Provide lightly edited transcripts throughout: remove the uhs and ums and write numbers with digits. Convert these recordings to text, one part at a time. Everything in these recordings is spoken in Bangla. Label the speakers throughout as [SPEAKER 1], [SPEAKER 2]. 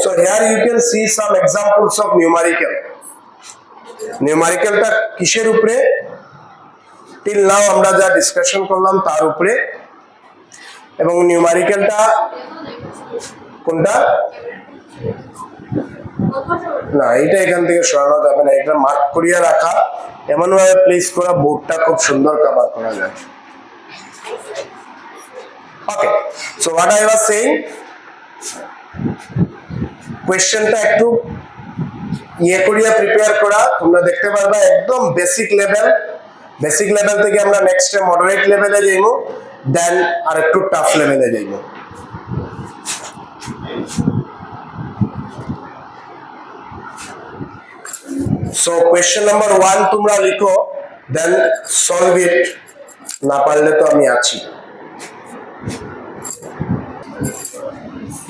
[SPEAKER 1] So here you can see some examples of numerical. Numerical টা কিসের উপরে? Till now আমরা যা ডিসকাশন করলাম তার উপরে, এবং নিউমারিক্যালটা কোনটা? না, এটা এখান থেকে সরানো যাবে না, এটা মার্ক করিয়া রাখা, এমন ভাবে প্লেস করা বোর্ডটা খুব সুন্দর কভার করা যায়। Okay, so what I was saying, কোশ্চেনটা একটু ইয়ে করিয়া প্রিপেয়ার করা, তোমরা দেখতে পারবা একদম বেসিক লেভেল থেকে আমরা নেক্সটে মডারেট লেভেলে যাইবো, দেন আর একটু টাফ লেভেলে যাইবো। So question number 1 তোমরা লিখো, then solve it, না পারলে তো আমি আছি।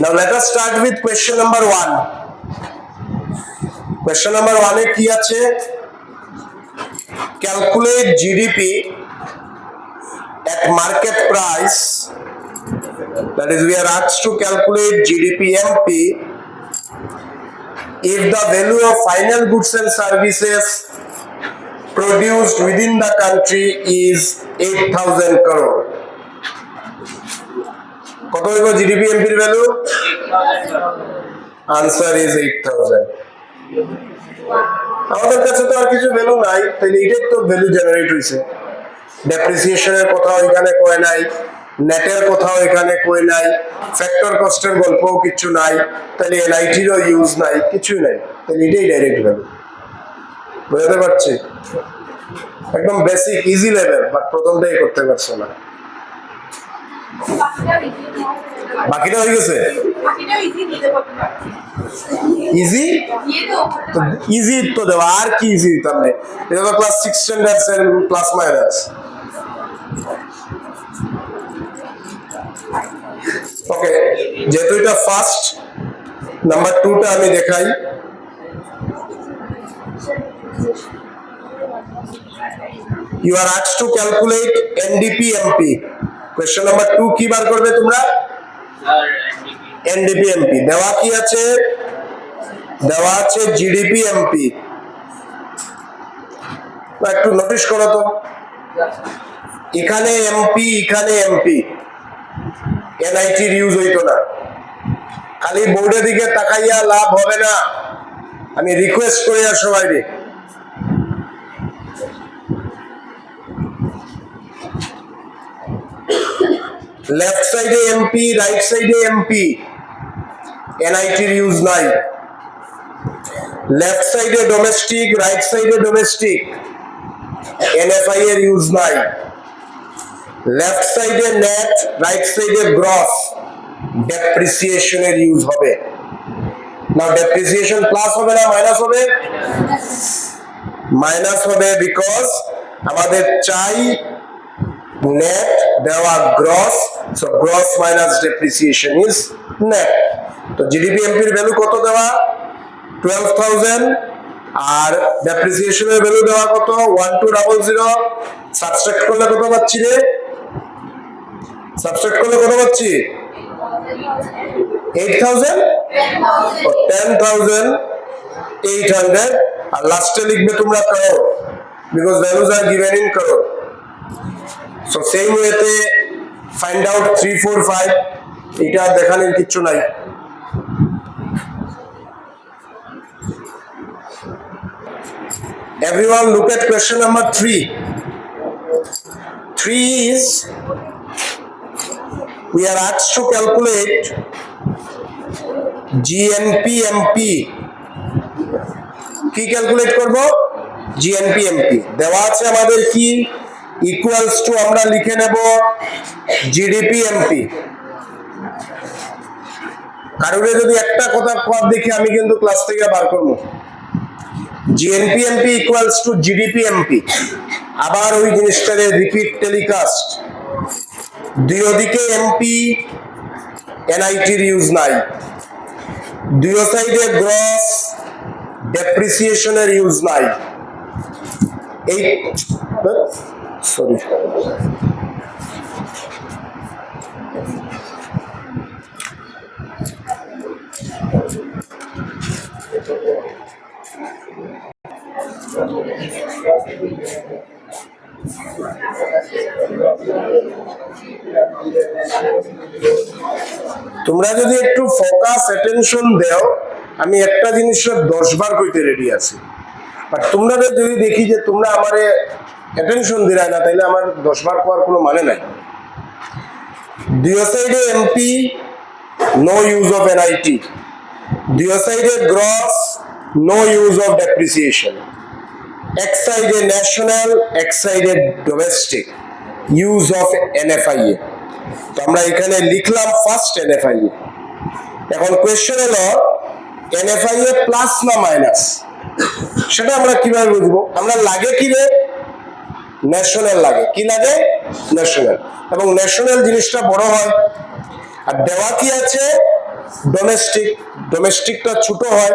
[SPEAKER 1] Now let us start with question number 1. Question number 1 এ কি আছে? Calculate GDP at market price, that is we are asked to calculate GDP MP if the value of final goods and services produced within the country is 8,000 crore. কত হইব GDP MP এর ভ্যালু? Answer is 8,000. আমাদের কাছে তো আর কিছু ভ্যালু নাই, তাহলে এটাই তো ভ্যালু জেনারেট হইছে। ডেপ্রিসিয়েশনের কোথাও এখানে কয় নাই, নেটের কোথাও এখানে কই নাই, ফ্যাক্টর কস্টের গল্পও কিছু নাই, তাহলে এনআইটিরও ইউজ নাই, কিছুই নাই, তাহলে এটাই ডাইরেক্ট ভ্যালু। বুঝতে পারছি? একদম বেসিক ইজি লেভেল, বাট প্রথমটাই করতে পারছো না। বাকিটা হয়ে গেছে ইজি, ইজি তো দেওয়া, আর কি ইজি দিতাম না, এটা তো ক্লাস 6 স্ট্যান্ডার্ড এর প্লাস মাইনাস। ওকে, যেহেতু এটা ফার্স্ট, নাম্বার 2টা আমি দেখাই। You are asked to calculate NDP MP. Question number 2 কি বার করবে তোমরা? NDP MP দেওয়া কি আছে? দেওয়া আছে GDP MP। একটু নোটিস করো তো, এখানে MP, এখানে MP, এনআইটির ইউজ হইতো না। খালি বোর্ডের দিকে তাকাইয়া লাভ হবে না, আমি রিকোয়েস্ট করি আর সবাই, লেফট সাইডে এমপি, রাইট সাইডে এমপি, এনআইটির ইউজ নাই। লেফট সাইডে ডোমেস্টিক, রাইট সাইডে ডোমেস্টিক, এনএফআই এর ইউজ নাই। লেফট সাইডে নেট, রাইট সাইডে গ্রস, ডেপ্রিসিয়েশনের ইউজ হবে না। ডেপ্রিসিয়েশন প্লাস হবে না মাইনাস হবে? মাইনাস হবে, বিকজ আমাদের চাই নেট দেওয়া gross, so gross minus depreciation is net. তো জিডিপি এমপির ভ্যালু কত দেওয়া? 12,000, আর ডেপ্রিসিয়েশনের ভ্যালু দেওয়া কত? 1200। সাবট্রাক্ট করলে কত পাচ্ছি রে? সাবট্রাক্ট করলে কত পাচ্ছি? 8,000 ও 10,800, আর লাস্টে লিখবে তোমরা crore, because values are given in crore. So same ওয়েতে ফাইন্ড আউট 3, 4, 5, এটা দেখানোর কিচ্ছু নাই। Everyone look at question number 3. 3 is we are asked to calculate GNP-MP. কি ক্যালকুলেট করব? GNP-MP দেওয়া আছে আমাদের কি? ইকুয়ালস টু আমরা লিখে নেব GDP-MP। কারণে যদি একটা কথা কর দেখি আমি কিন্তু ক্লাস থেকে বার করব। GNP-MP equals to GDP-MP, আবার ওই জিনিসটারে রিপিট টেলিকাস্ট। দুই দিকে এমপি, এনআইটির ইউজ নাই। দুই সাইডে গ্রস, ডেপ্রিসিয়েশনের ইউজ নাই। এই সরি, তোমরা যদি একটু ফোকাস অ্যাটেনশন দাও, আমি একটা জিনিসের 10 বার কইতে রেডি আছি। বাট তোমরা যদি দেখি যে তোমরা আমারে অ্যাটেনশন দিলাই না, তাইলে আমার 10 বার করার কোনো মানে নাই। দুই সাইডে MP, no use of NIT. দুই সাইডে gross, no use of depreciation. এক সাইডে ন্যাশনাল, এক সাইডে ডোমেস্টিক, ইউজ অফ এনএফআইএ। তো আমরা এখানে লিখলাম ফার্স্ট এনএফআইএ। এখন কোয়েশ্চেন হলো এনএফআইএ প্লাস না মাইনাস, সেটা আমরা কিভাবে বুঝবো? আমরা লাগে কি রে? ন্যাশনাল লাগে। কি লাগে? ন্যাশনাল। এবং ন্যাশনাল জিনিসটা বড় হয়। আর দেওয়া কি আছে? ডোমেস্টিক। ডোমেস্টিকটা ছোট হয়।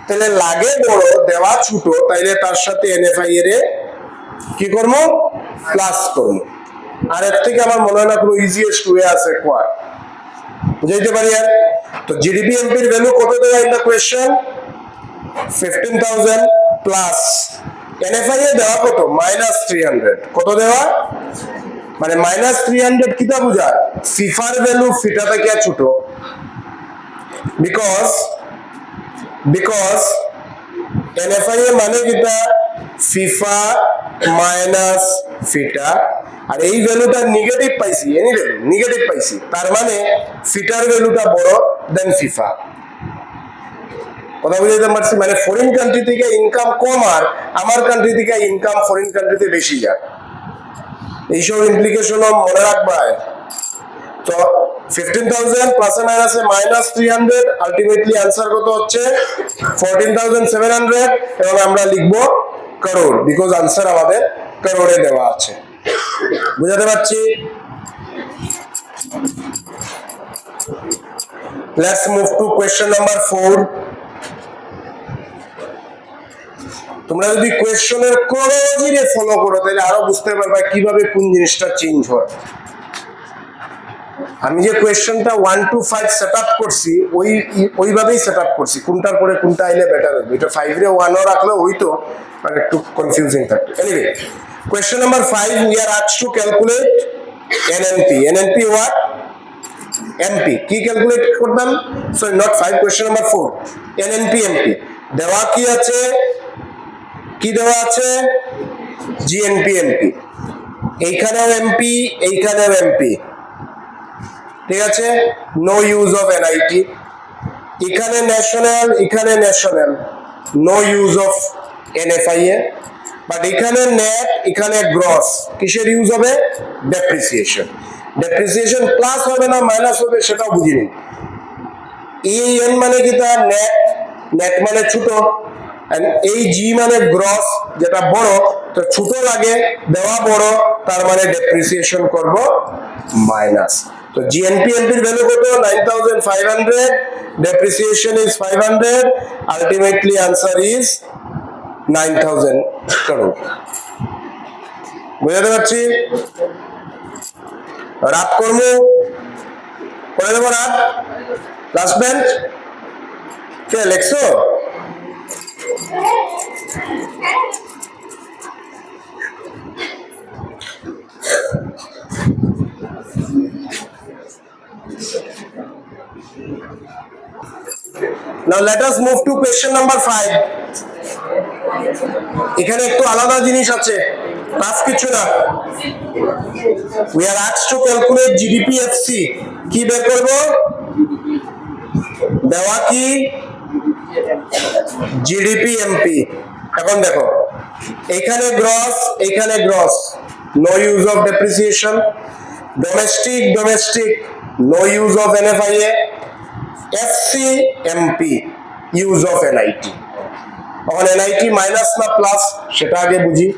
[SPEAKER 1] তাহলে লাগে বড়, দেওয়া ছোট, তাইলে তার সাথে এনএফআইএ রে কি করবো? প্লাস করবো। আর এর থেকে আমার মনে হয় না কোনো ইজিয়েস্ট ওয়ে আছে কোয়ার। বুঝাইতে পারি? আর তো জিডিপি এমপির ভ্যালু কত দেওয়া ইন দ্য কোয়েশ্চেন? 15,000 প্লাস এনএফআইএ দেওয়া কত? -300। কত দেওয়া? মানে -300 কিটা বুঝায়? ফিফার ভ্যালু ফিটা থেকে ছোট। বিকজ এনএফআইএ মানে কিটা? ফিফা মাইনাস ফিটা। আর এই ভ্যালুটা নেগেটিভ পাইছি, এনি ভ্যালু নেগেটিভ পাইছি, তার মানে ফিটার ভ্যালুটা বড় দেন ফিফা। কথা বুঝাইতে পারছি? মানে ফরেন কান্ট্রি থেকে ইনকাম কম, আর আমার কান্ট্রি থেকে ইনকাম ফরেন কান্ট্রিতে বেশি যায়। এইসব ইমপ্লিকেশনও মনে রাখবা। তো 15,000 প্লাসে মাইনাসে -300, আলটিমেটলি আনসার কত হচ্ছে? 14,700। এবং আমরা লিখবো করোড়, বিকজ আনসার আমাদের করোড়ে দেওয়া আছে। বুঝাতে পারছি? Let's move to question number 4. তোমরা যদি কোয়েশ্চনের ক্রোনোলজি ফলো করো, তাহলে আরো বুঝতে পারবা কিভাবে কোন জিনিসটা চেঞ্জ হয়। আমি যে কোয়েশ্চনটা 1 to 5 সেট আপ করছি, ওইভাবেই সেট আপ করছি। কোনটার পরে কোনটা আইলে বেটার হবে। এটা 5 রে 1 ও রাখলে হইতো, মানে একটু কনফিউজিং থাকতো। Anyway, question number 5, we are asked to calculate NNP. NNP what? MP কি ক্যালকুলেট করতাম? Sorry, not 5, question number 4, NNP MP দেওয়া কি আছে? কি দেওয়া আছে? GNP MP। এইখানেও এমপি, এইখানেও এমপি, ঠিক আছে? No use of NIT. এখানে ন্যাশনাল, এখানে national, no use of NFIA. But এখানে নেট, এখানে গ্রস, কিসের ইউজ হবে? ডেপ্রিসিয়েশন। ডেপ্রিসিয়েশন প্লাস হবে না মাইনাস হবে সেটাও বুঝিনি। এই এন মানে কি? তার নেট, নেট মানে ছোট, এই জি মানে গ্রস, যেটা বড়। তো ছোট লাগে, দেওয়া বড়, তার মানে ডেপ্রিসিয়েশন করব মাইনাস। তো জিএনপি এমপির ভ্যালু কত? 9,500, depreciation is 500, ultimately answer is 9,000 crore. বুঝাতে পারছি? রাত কর্ম করে দেবো। রাত last bench K লেখছো? Now let us move to question number 5. এখানে একটু আলাদা জিনিস আছে, টাফ কিছু না। We are asked to calculate GDP FC. কি বের করব? দেওয়া কি? GDP MP। এখন দেখো, এইখানে গ্রস, এইখানে gross, no use of depreciation. Domestic, domestic, no use of NFIA. FC MP, use of NIT. এখন এনআইটি মাইনাস না প্লাস সেটা আগে বুঝি।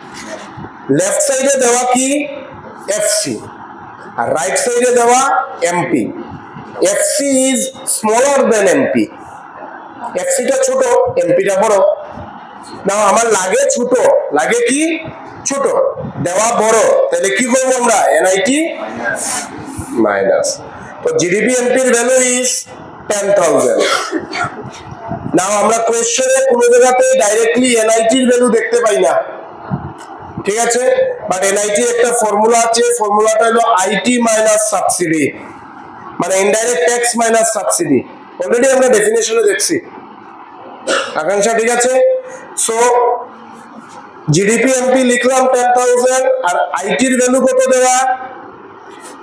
[SPEAKER 1] লেফট সাইডে দেওয়া কি? এফসি, আর রাইট সাইডে দেওয়া MP. FC is smaller than MP. এফসিটা ছোট, এমপিটা বড়। না, আমার লাগে ছোট, লাগে কি? ছোট, দেওয়া বড়, তাহলে কি করবো আমরা? NIT minus. তো জিডিপি এমপির ভ্যালু ইজ 10,000। নাও আমরা কোয়েশ্চেনে কোনো জায়গাতে ডাইরেক্টলি এনআইটির ভ্যালু দেখতে পাই না, ঠিক আছে, বাট এনআইটি একটা ফর্মুলা আছে, ফর্মুলাটা হলো আইটি মাইনাস সাবসিডি, মানে indirect tax minus subsidy. Already আমরা ডেফিনেশনে দেখছি। আকাঙ্ক্ষা ঠিক আছে? সো জিডিপি এমপি লিখলাম 10,000, আর আইটির ভ্যালু কত দেওয়া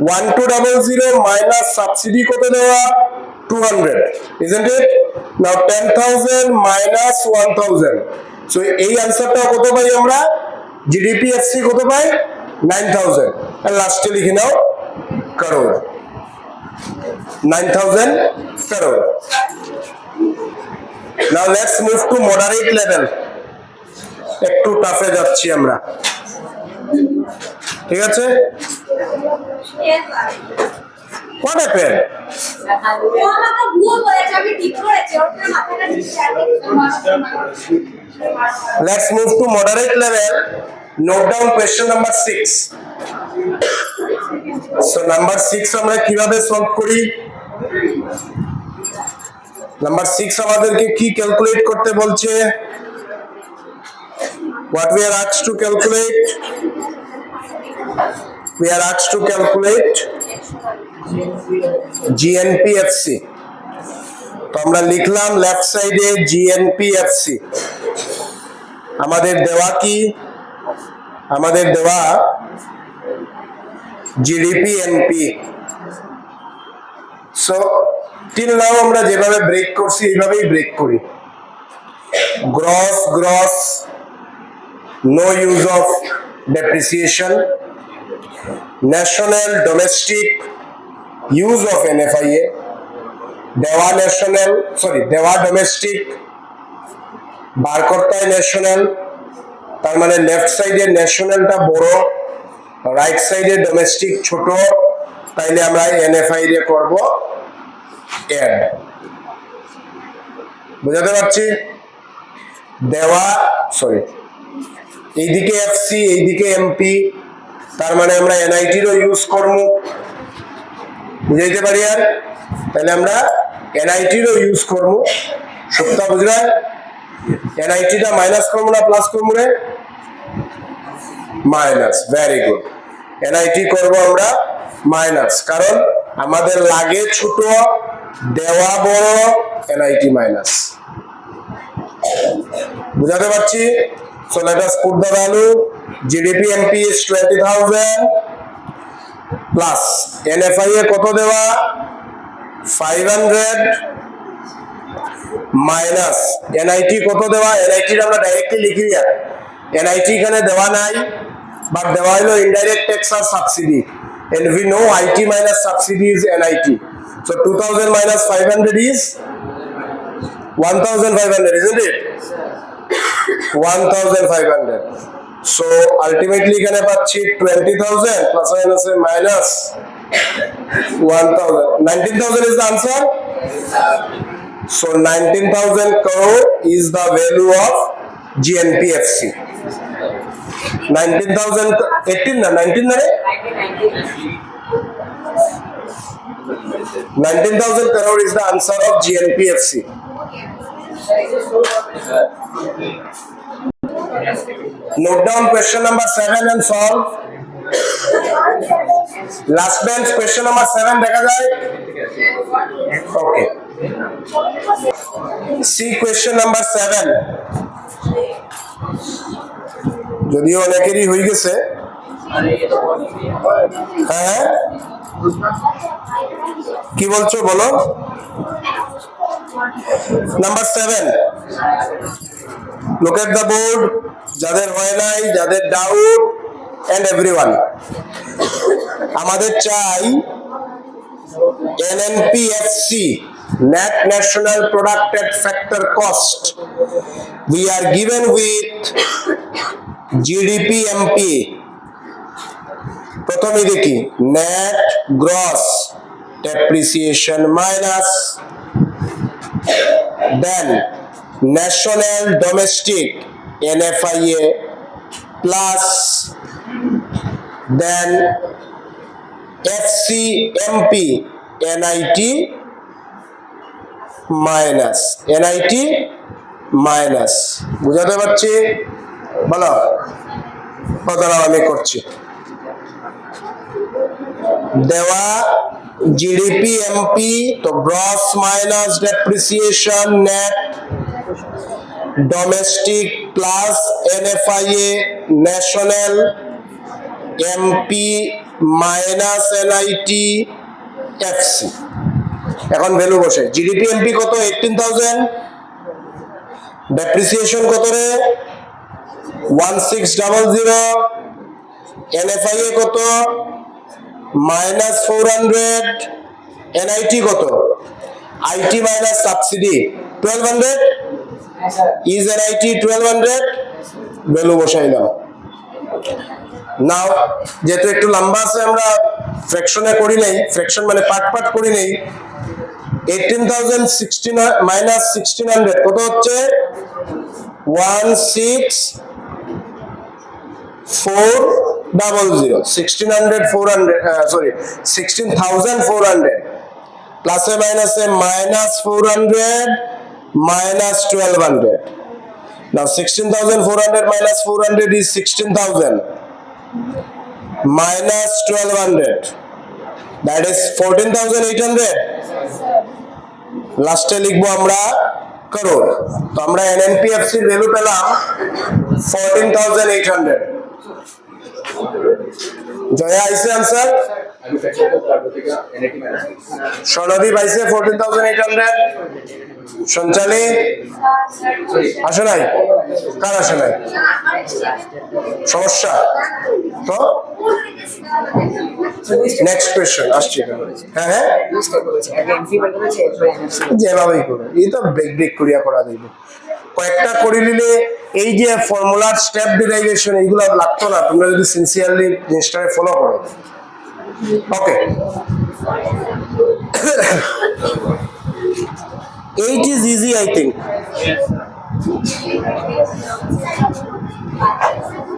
[SPEAKER 1] 1200 মাইনাস সাবসিডি কত দেওয়া 200, isn't it? Now 10,000 minus 1,000, so এই আনসারটা কত পাই আমরা? জিডিপি এফসি কত পাই 9,000, আর লাস্টে লিখে নাও crore, 9,000 crore. Now let's move to moderate level, একটু টাফে যাচ্ছি আমরা, ঠিক আছে? What happened? Let's move to moderate level. Note down question number 6. So number 6 আমরা কিভাবে সলভ করি? নাম্বার 6 আমাদেরকে কি ক্যালকুলেট করতে বলছে? What we are asked to calculate? We are asked to calculate GNPFC. তো আমরা লিখলাম লেফট সাইডে GNPFC। আমাদের দেওয়া কি? আমাদের দেওয়া GDPMP। সো টিল নাও আমরা যেভাবে ব্রেক করছি এইভাবেই ব্রেক করি। Gross, no use of depreciation, national domestic use of NFIA, দেওয়া ডোমেস্টিক, বার করতে হয় ন্যাশনাল, তার মানে লেফট সাইডে ন্যাশনালটা বড়, রাইট সাইডে ডোমেস্টিক ছোট, তাইলে আমরা NFIA করব অ্যাড। বুঝাতে পারছি? এইদিকে এফসি এইদিকে এমপি, তার মানে আমরা এনআইটিরও ইউজ করব, বুঝাইতে পারি? আর তাহলে আমরা এনআইটিরও ইউজ করব। সবটা বুঝলেন? এনআইটিটা মাইনাস করবো না প্লাস করবো রে? Minus, very good. এনআইটি করব আমরা মাইনাস, কারণ আমাদের লাগে ছোট, দেওয়া বড়, এনআইটি মাইনাস। বুঝাতে পারছি? So let us put the value. GDPMP is 20,000 plus NFIA কত দেওয়া 500 minus NIT কত দেওয়া, NIT আমরা ডাইরেক্টলি লিখি না, NIT এখানে দেওয়া নাই, বাট দেওয়া হলো ইনডাইরেক্ট ট্যাক্স আর subsidy, and we know IT minus subsidy is NIT. So 2,000 minus 500 is 1,500, isn't it? 1,500. So ultimately এখানে পাচ্ছি 20,000 plus minus 1,000. 19,000 is the answer. So 19,000 crore is the value of GNPFC. 19,000 18 না 19 না রে 19,000 crore is the answer of GNPFC. Note down question number 7 and solve. Last bench question number 7 দেখা যায়? Okay. See question number 7. যদিও অনেকেরই হয়ে গেছে। হ্যাঁ কি বলছো বলো? Number 7. Look at the board. যাদের হয় নাই, যাদের ডাউট, and everyone. আমাদের চাই NNPFC, Net National Producted Factor Cost. We are given with GDPMP. প্রথমে দেখি net gross depreciation minus, then national domestic NFIA plus, then FCMP NIT minus NIT minus, বুঝাতে পারছি? বলো, কথাটা আমি করছি। দেওয়া জিডিপি এমপি, তো gross minus depreciation net domestic plus NFIA national MP minus NIT FC। এখন ভ্যালু বসে, জিডিপি এমপি কত? 18,000। ডেপ্রিসিয়েশন কত রে? 1600। NFIA কত? -400। NIT কত? IT minus subsidy 1200। Is NIT 1200? Value বসাইলাম। নাও যেহেতু একটু লম্বা আছে, আমরা ফ্র্যাকশনে করি নাই, ফ্র্যাকশন মানে পার্ট পার্ট করি নাই। 18,016 মাইনাস 1600 কত হচ্ছে? 16,400। 16,400 প্লাসে মাইনাসে -400 minus 1200. Now 16,400 minus 400 is 16,000 minus 1200, that is 14,800. লাস্টে লিখবো আমরা করোড়। তো আমরা NNPFC এর ভ্যালু পেলাম 14,800। জয়া আইসে আনসার? স্বর্ণদীপ আইসে 14,800। সঞ্চালী আসে নাই? কার আসে নাই? সমস্যা তো নেক্সট কোয়েশ্চেন আসছে। হ্যাঁ হ্যাঁ, যেভাবেই করো, এই তো ব্রেক ব্রেক করিয়া করা যাইবে। কয়েকটা করে নিলে এই যে ফর্মুলার স্টেপ ডিরাইভেশন এইগুলো লাগতো না, তোমরা যদি সিনসিয়ারলি জিনিসটাকে ফলো করো। ওকে, 8 is easy, I think.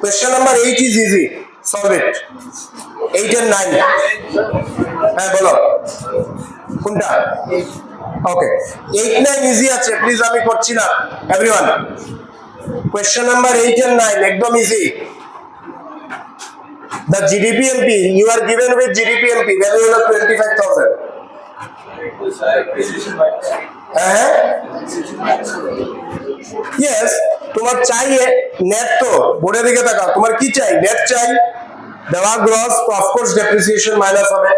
[SPEAKER 1] Question number 8 is easy. Solve it. 8 and 9. হ্যাঁ বলো কোনটা? ওকে, 8 9 ইজি আছে, প্লিজ আমি করছি না এভরিওয়ান। Question number 8 and 9 একদম easy. The GDPMP, you are given with GDPMP value of 25,000. Yes, তোমার চাই নেট, তো বোর্ডের দিকে তাকাও, তোমার কি চাই? নেট চাই। দেওয়া গ্রস, অফকোর্স ডেপ্রিসিয়েশন মাইনাস হবে।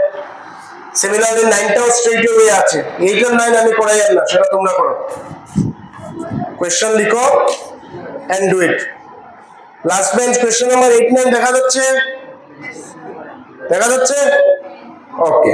[SPEAKER 1] সিমিলারলি 9টাও স্ট্রেট ওয়ে আছে। 8 আর 9 আমি করাই না, সেটা তোমরা করো। কোয়েশ্চেন লিখো and do it. Last bench question number 8 9 দেখা যাচ্ছে? দেখা যাচ্ছে? ওকে।